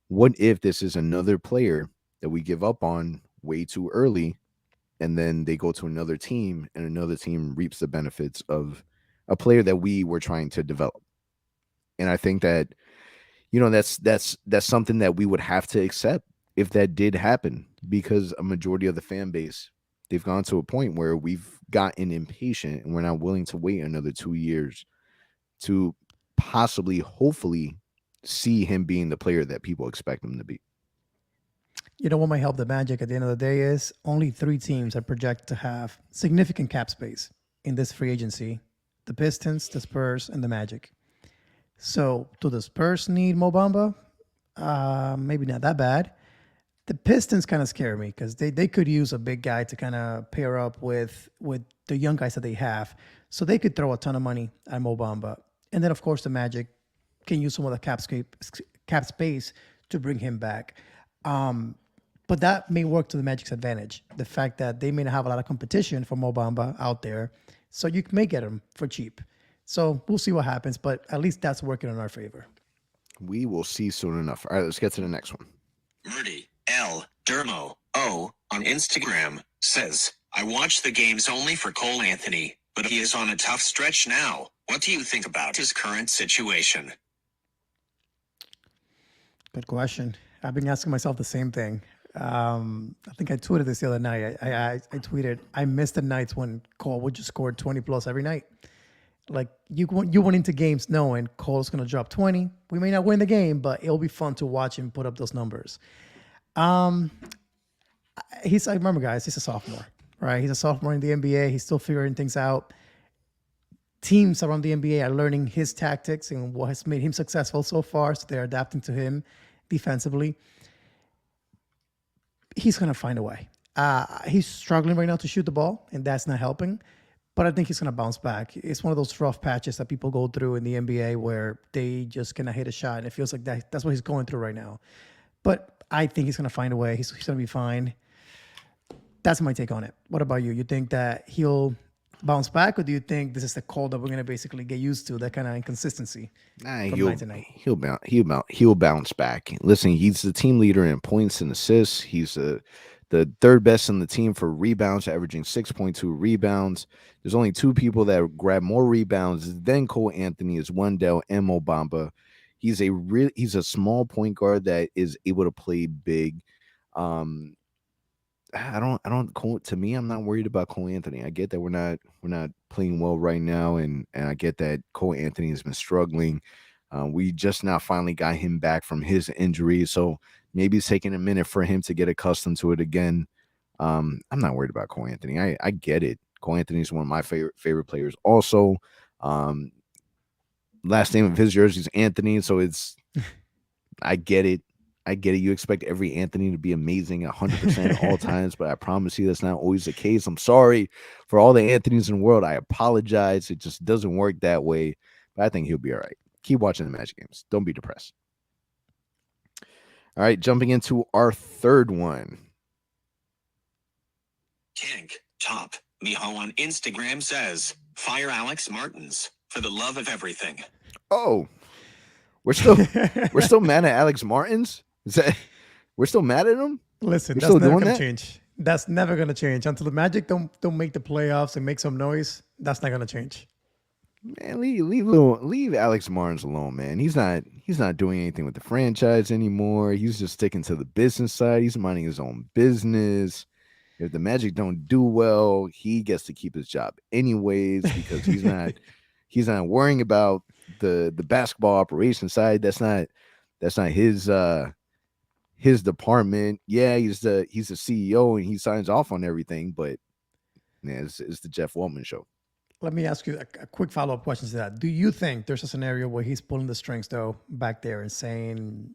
what if this is another player that we give up on way too early, and then they go to another team, and another team reaps the benefits of a player that we were trying to develop. And I think that, that's something that we would have to accept if that did happen, because a majority of the fan base, they've gone to a point where we've gotten impatient and we're not willing to wait another 2 years to possibly, hopefully, see him being the player that people expect him to be. You know what might help the Magic at the end of the day is only 3 teams are projected to have significant cap space in this free agency: the Pistons, the Spurs, and the Magic. So, do the Spurs need Mo Bamba? Maybe not that bad. The Pistons kind of scare me because they could use a big guy to kind of pair up with the young guys that they have. So they could throw a ton of money at Mo Bamba. And then, of course, the Magic can use some of the cap space to bring him back. But that may work to the Magic's advantage. The fact that they may not have a lot of competition for Mo Bamba out there. So you may get him for cheap. So we'll see what happens. But at least that's working in our favor. We will see soon enough. All right, let's get to the next one. Murdy L. Dermo O on Instagram says, I watch the games only for Cole Anthony, but he is on a tough stretch now. What do you think about his current situation? Good question. I've been asking myself the same thing. I think I tweeted this the other night. I tweeted, I miss the nights when Cole would just score 20 plus every night. Like you went into games knowing Cole's going to drop 20. We may not win the game, but it'll be fun to watch him put up those numbers. I remember, guys, he's a sophomore, right? He's a sophomore in the NBA. He's still figuring things out. Teams around the NBA are learning his tactics and what has made him successful so far. So they're adapting to him defensively. He's going to find a way. He's struggling right now to shoot the ball, and that's not helping. But I think he's going to bounce back. It's one of those rough patches that people go through in the NBA where they just cannot hit a shot, and it feels like that's what he's going through right now. But I think he's going to find a way. He's going to be fine. That's my take on it. What about you? You think that he'll bounce back, or do you think this is the Cole that we're going to basically get used to, that kind of inconsistency? He'll bounce back. Listen, he's the team leader in points and assists. He's the third best in the team for rebounds, averaging 6.2 rebounds. There's only 2 people that grab more rebounds than Cole Anthony, is Wendell and Mo Bamba. He's a small point guard that is able to play big. To me, I'm not worried about Cole Anthony. I get that we're not playing well right now, and I get that Cole Anthony has been struggling. We just now finally got him back from his injury, so maybe it's taking a minute for him to get accustomed to it again. I'm not worried about Cole Anthony. I get it. Cole Anthony is one of my favorite players. Also, last name of his jersey is Anthony, so it's. I get it. You expect every Anthony to be amazing 100% at all times, but I promise you that's not always the case. I'm sorry for all the Anthonys in the world. I apologize. It just doesn't work that way, but I think he'll be all right. Keep watching the Magic games. Don't be depressed. All right, jumping into our third one. Tank Top Miho on Instagram says, fire Alex Martins for the love of everything. Oh, we're still mad at Alex Martins? We're still mad at him? Listen, We're that's still never doing going that? to change. That's never going to change until the Magic don't make the playoffs and make some noise. That's not going to change. Man, leave Alex Martins alone, man. He's not doing anything with the franchise anymore. He's just sticking to the business side. He's minding his own business. If the Magic don't do well, he gets to keep his job anyways, because he's not worrying about the basketball operation side. That's not his department. Yeah, he's the CEO and he signs off on everything, but yeah, it's the Jeff Waltman show. Let me ask you a quick follow-up question to that. Do you think there's a scenario where he's pulling the strings, though, back there and saying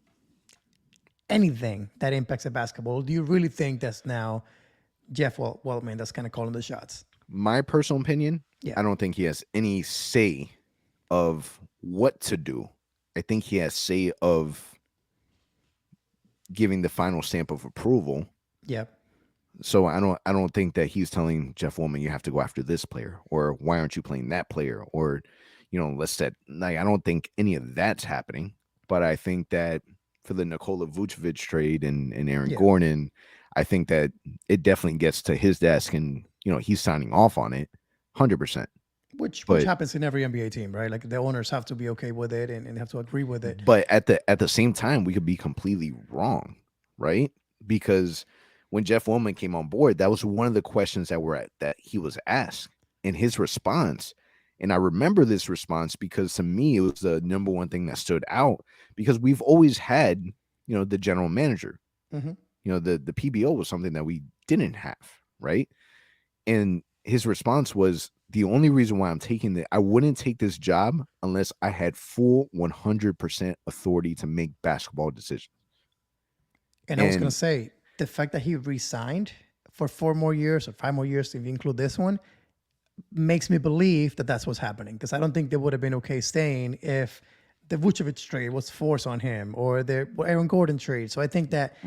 anything that impacts the basketball? Do you really think that's now Jeff Waltman that's kind of calling the shots? My personal opinion, Yeah. I don't think he has any say of what to do. I think he has say of giving the final stamp of approval. Yep. So I don't think that he's telling Jeff Waltman, you have to go after this player, or why aren't you playing that player, or I don't think any of that's happening. But I think that for the Nikola Vucevic trade and Aaron Gordon, I think that it definitely gets to his desk, and he's signing off on it, 100%. Which But happens in every NBA team, right? Like the owners have to be okay with it and have to agree with it. but at the same time, we could be completely wrong, right? Because when Jeff Woolman came on board, that was one of the questions that he was asked, and his response. And I remember this response because to me, it was the number one thing that stood out, because we've always had, the general manager. Mm-hmm. The PBO was something that we didn't have, right? And his response was, the only reason why I wouldn't take this job unless I had full 100% authority to make basketball decisions. And I was going to say, the fact that he resigned for 4 more years or 5 more years, if you include this one, makes me believe that that's what's happening. Because I don't think they would have been okay staying if the Vucevic trade was forced on him, or the Aaron Gordon trade. So I think that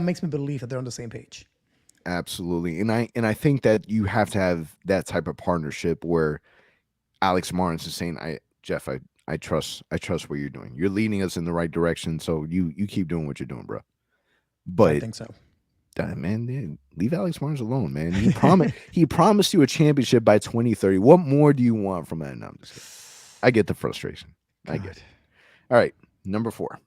makes me believe that they're on the same page. Absolutely. And I think that you have to have that type of partnership where Alex Martins is saying, Jeff, I trust what you're doing. You're leading us in the right direction. So you keep doing what you're doing, bro. But I think so. Man, leave Alex Martins alone, man. He promised you a championship by 2030. What more do you want from that? No, I'm just kidding. I get the frustration. God. I get it. All right, number 4.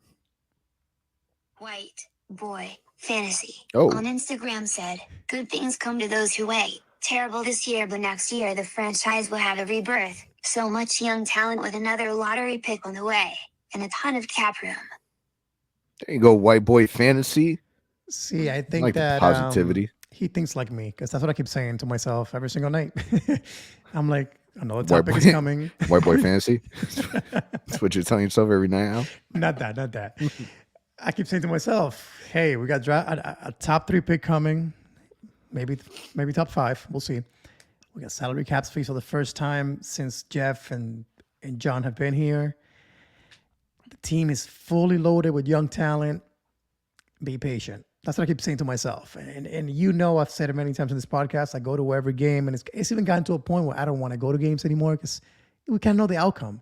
White boy fantasy on Instagram said, "Good things come to those who wait. Terrible this year, but next year the franchise will have a rebirth. So much young talent with another lottery pick on the way, and a ton of cap room." There you go, white boy fantasy. See, I think like that positivity. He thinks like me, because that's what I keep saying to myself every single night. I'm like, another topic is coming. White boy fantasy. That's what you're telling yourself every night, Al? Not that. I keep saying to myself, hey, we got a top 3 pick coming, maybe top 5. We'll see. We got salary cap space for the first time since Jeff and John have been here. The team is fully loaded with young talent. Be patient. That's what I keep saying to myself. And I've said it many times in this podcast. I go to every game, and it's even gotten to a point where I don't want to go to games anymore because we can't know the outcome.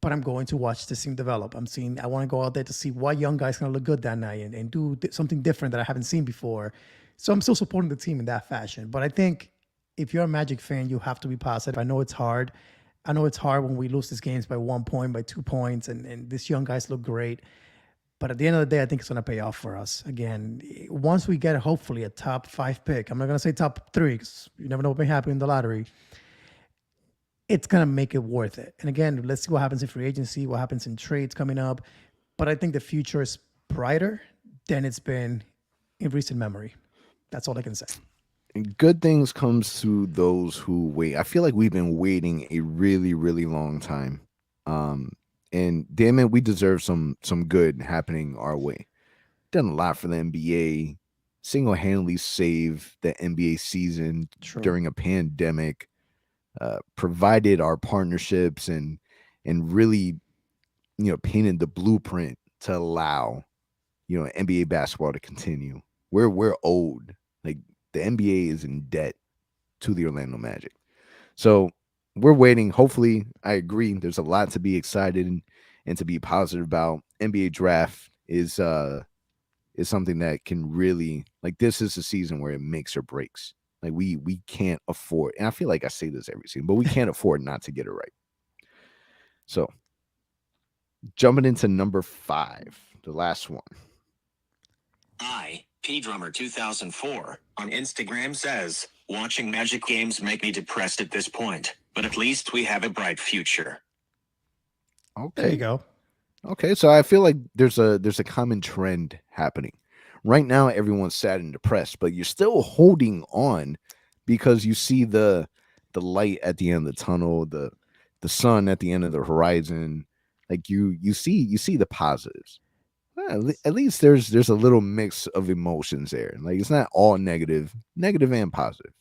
But I'm going to watch this team develop. I want to go out there to see what young guy's going to look good that night and do something different that I haven't seen before. So I'm still supporting the team in that fashion. But I think if you're a Magic fan, you have to be positive. I know it's hard. I know it's hard when we lose these games by 1 point, by 2 points, and these young guys look great. But at the end of the day, I think it's going to pay off for us. Again, once we get hopefully a top 5 pick, I'm not going to say top 3 because you never know what may happen in the lottery. It's going to make it worth it. And again, let's see what happens in free agency, what happens in trades coming up. But I think the future is brighter than it's been in recent memory. That's all I can say. And good things comes to those who wait. I feel like we've been waiting a really, really long time. And damn it, we deserve some good happening our way. Done a lot for the NBA. Single-handedly saved the NBA season during a pandemic. Provided our partnerships and really, painted the blueprint to allow, NBA basketball to continue. We're owed. Like, the NBA is in debt to the Orlando Magic. So we're waiting. Hopefully, I agree. There's a lot to be excited and to be positive about. NBA draft is something that can really, like, this is a season where it makes or breaks. Like, we can't afford, and I feel like I say this every season, but we can't afford not to get it right. So, jumping into number 5, the last one. P Drummer 2004 on Instagram says, "Watching Magic games make me depressed at this point, but at least we have a bright future." Okay. There you go. Okay, so I feel like there's a common trend happening. Right now, everyone's sad and depressed, but you're still holding on because you see the light at the end of the tunnel, the sun at the end of the horizon. Like you see the positives. At least there's a little mix of emotions there. Like, it's not all negative and positive.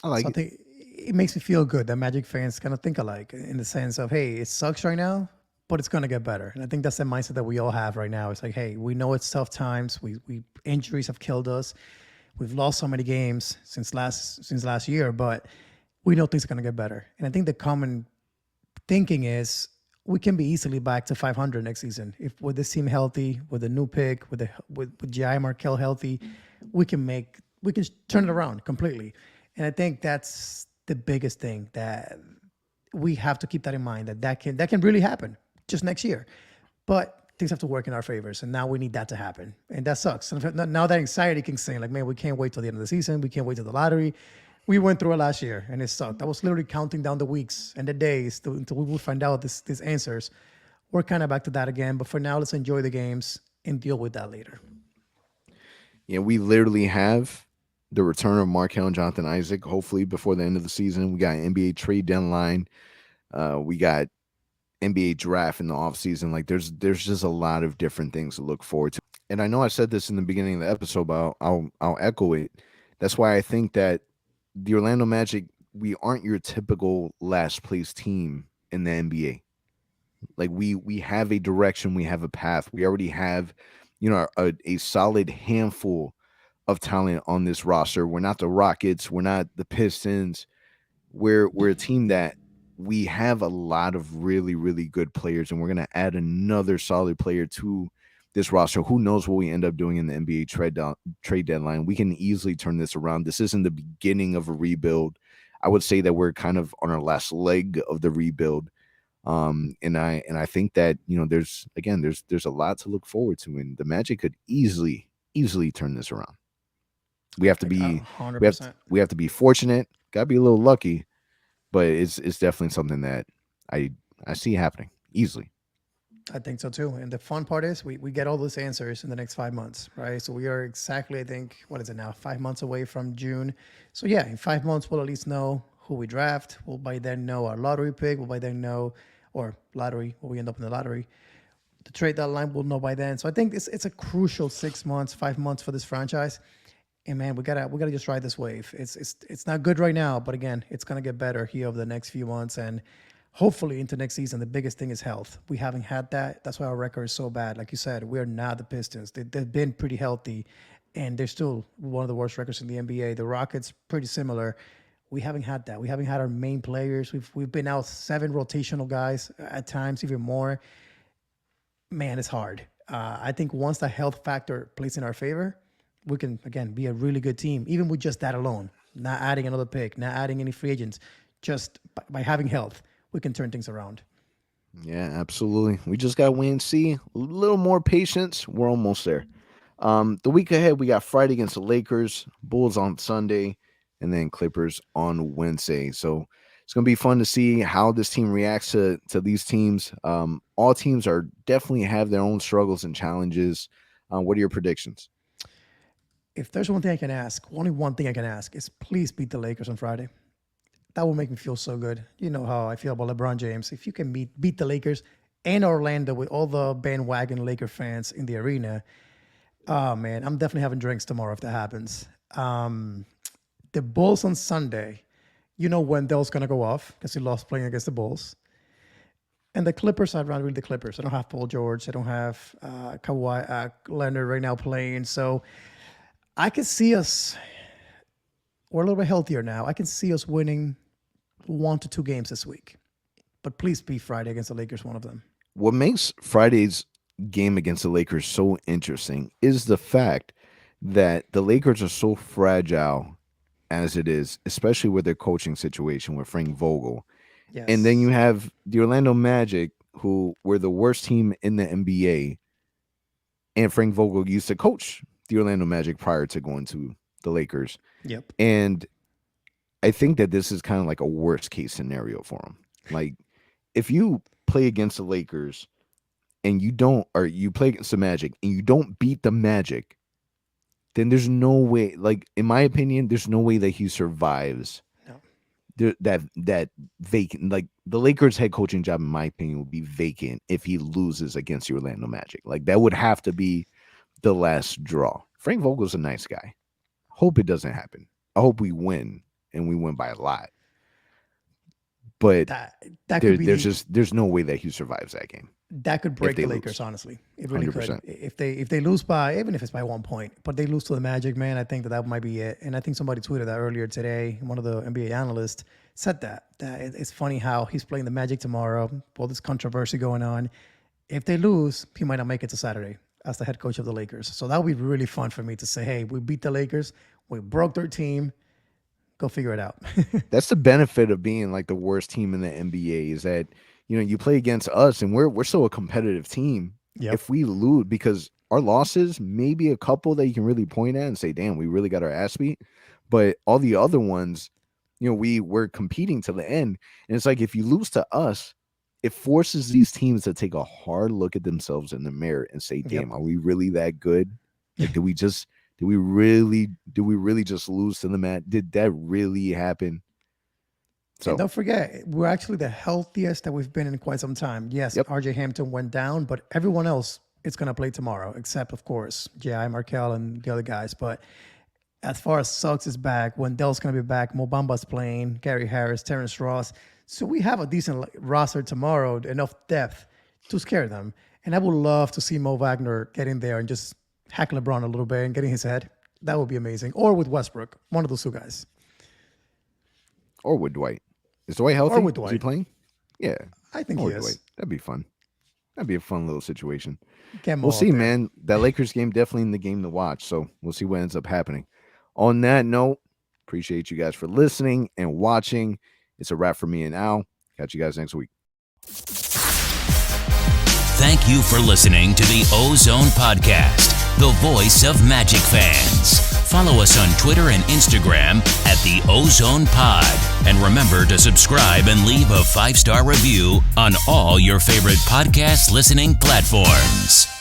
I like it. Think it makes me feel good that Magic fans kind of think alike in the sense of, hey, it sucks right now, but it's going to get better. And I think that's the mindset that we all have right now. It's like, hey, we know it's tough times. We injuries have killed us. We've lost so many games since last year, but we know things are going to get better. And I think the common thinking is we can be easily back to 500 next season. If with this team healthy, with a new pick, with J.I. Markel healthy, we can turn it around completely. And I think that's the biggest thing that we have to keep that in mind, that can really happen just next year. But things have to work in our favors, and now we need that to happen, and that sucks. And now that anxiety can sing, like, man, we can't wait till the end of the season. We can't wait till the lottery. We went through it last year, and it sucked. I was literally counting down the weeks and the days until we would find out these answers. We're kind of back to that again, but for now, let's enjoy the games and deal with that later. Yeah, we literally have the return of Markel and Jonathan Isaac, hopefully before the end of the season. We got NBA trade deadline. We got NBA draft in the offseason. Like, there's just a lot of different things to look forward to. And I know I said this in the beginning of the episode, but I'll echo it. That's why I think that the Orlando Magic, we aren't your typical last place team in the NBA. Like, we have a direction, we have a path. We already have, a solid handful of talent on this roster. We're not the Rockets, we're not the Pistons. We're a team that we have a lot of really, really good players, and we're going to add another solid player to this roster. Who knows what we end up doing in the NBA trade deadline? We can easily turn this around. This isn't the beginning of a rebuild. I would say that we're kind of on our last leg of the rebuild. And I think that, there's a lot to look forward to, and the Magic could easily turn this around. We have to be 100%. We have to be fortunate. Got to be a little lucky, but it's definitely something that I see happening easily. I think so too. And the fun part is we get all those answers in the next 5 months, right? So we are exactly, I think, what is it now? 5 months away from June. So yeah, in 5 months, we'll at least know who we draft. We'll by then know our lottery pick. We'll by then know, or lottery, where we end up in the lottery. The trade deadline, we'll know by then. So I think it's a crucial 6 months, 5 months for this franchise. And man, we gotta just ride this wave. It's not good right now, but again, it's gonna get better here over the next few months, and hopefully into next season. The biggest thing is health. We haven't had that. That's why our record is so bad. Like you said, we're not the Pistons. They've been pretty healthy, and they're still one of the worst records in the NBA. The Rockets, pretty similar. We haven't had that. We haven't had our main players. We've been out 7 rotational guys at times, even more. Man, it's hard. I think once the health factor plays in our favor, we can, again, be a really good team, even with just that alone. Not adding another pick, not adding any free agents. Just by having health, we can turn things around. Yeah, absolutely. We just got to wait and see. A little more patience. We're almost there. The week ahead, we got Friday against the Lakers, Bulls on Sunday, and then Clippers on Wednesday. So it's going to be fun to see how this team reacts to these teams. All teams are definitely have their own struggles and challenges. What are your predictions? If there's one thing I can ask, only one thing I can ask is please beat the Lakers on Friday. That will make me feel so good. You know how I feel about LeBron James. If you can beat the Lakers and Orlando with all the bandwagon Laker fans in the arena, oh man, I'm definitely having drinks tomorrow if that happens. The Bulls on Sunday, Wendell's going to go off because he lost playing against the Bulls. And the Clippers, I'd rather read the Clippers. I don't have Paul George. I don't have Kawhi Leonard right now playing. So I could see us, we're a little bit healthier now. I can see us winning 1 to 2 games this week. But please be Friday against the Lakers, one of them. What makes Friday's game against the Lakers so interesting is the fact that the Lakers are so fragile as it is, especially with their coaching situation with Frank Vogel. Yes. And then you have the Orlando Magic, who were the worst team in the NBA. And Frank Vogel used to coach the Orlando Magic prior to going to the Lakers. Yep. And I think that this is kind of like a worst case scenario for him. Like, if you play against the Lakers and you play against the Magic and you don't beat the Magic, then there's no way, like, in my opinion, there's no way that he survives. No. That vacant, like, the Lakers head coaching job, in my opinion, would be vacant if he loses against the Orlando Magic. Like, that would have to be the last draw. Frank Vogel's a nice guy. Hope it doesn't happen. I hope we win, and we win by a lot. But there's no way that he survives that game. That could break the Lakers, honestly. It really 100%. Could. If they lose by, even if it's by 1 point, but they lose to the Magic, man, I think that might be it. And I think somebody tweeted that earlier today. One of the NBA analysts said that it's funny how he's playing the Magic tomorrow. All this controversy going on. If they lose, he might not make it to Saturday as the head coach of the Lakers. So that would be really fun for me to say, hey, we beat the Lakers. We broke their team. Go figure it out. That's the benefit of being like the worst team in the NBA is that, you play against us and we're still a competitive team. Yep. If we lose, because our losses, maybe a couple that you can really point at and say, damn, we really got our ass beat. But all the other ones, we're competing to the end. And it's like, if you lose to us, it forces these teams to take a hard look at themselves in the mirror and say, damn, are we really that good? Like, did we really just lose to the mat? Did that really happen? So and don't forget, we're actually the healthiest that we've been in quite some time. Yes, RJ Hampton went down, but everyone else is going to play tomorrow, except, of course, J.I. Markell and the other guys. But as far as Suggs is back, Wendell's going to be back, Mo Bamba's playing, Gary Harris, Terrence Ross. So we have a decent roster tomorrow, enough depth to scare them. And I would love to see Mo Wagner get in there and just hack LeBron a little bit and get in his head. That would be amazing. Or with Westbrook, one of those two guys. Or with Dwight. Is Dwight healthy? Or with Is he Dwight. playing? Yeah. I think Or he is. Dwight. That'd be fun. That'd be a fun little situation. Get Mo We'll out see, there. man. That Lakers game definitely in the game to watch. So we'll see what ends up happening. On that note, appreciate you guys for listening and watching. It's a wrap for me and Al. Catch you guys next week. Thank you for listening to the OZone Podcast, the voice of Magic fans. Follow us on Twitter and Instagram at the OZone Pod. And remember to subscribe and leave a 5-star review on all your favorite podcast listening platforms.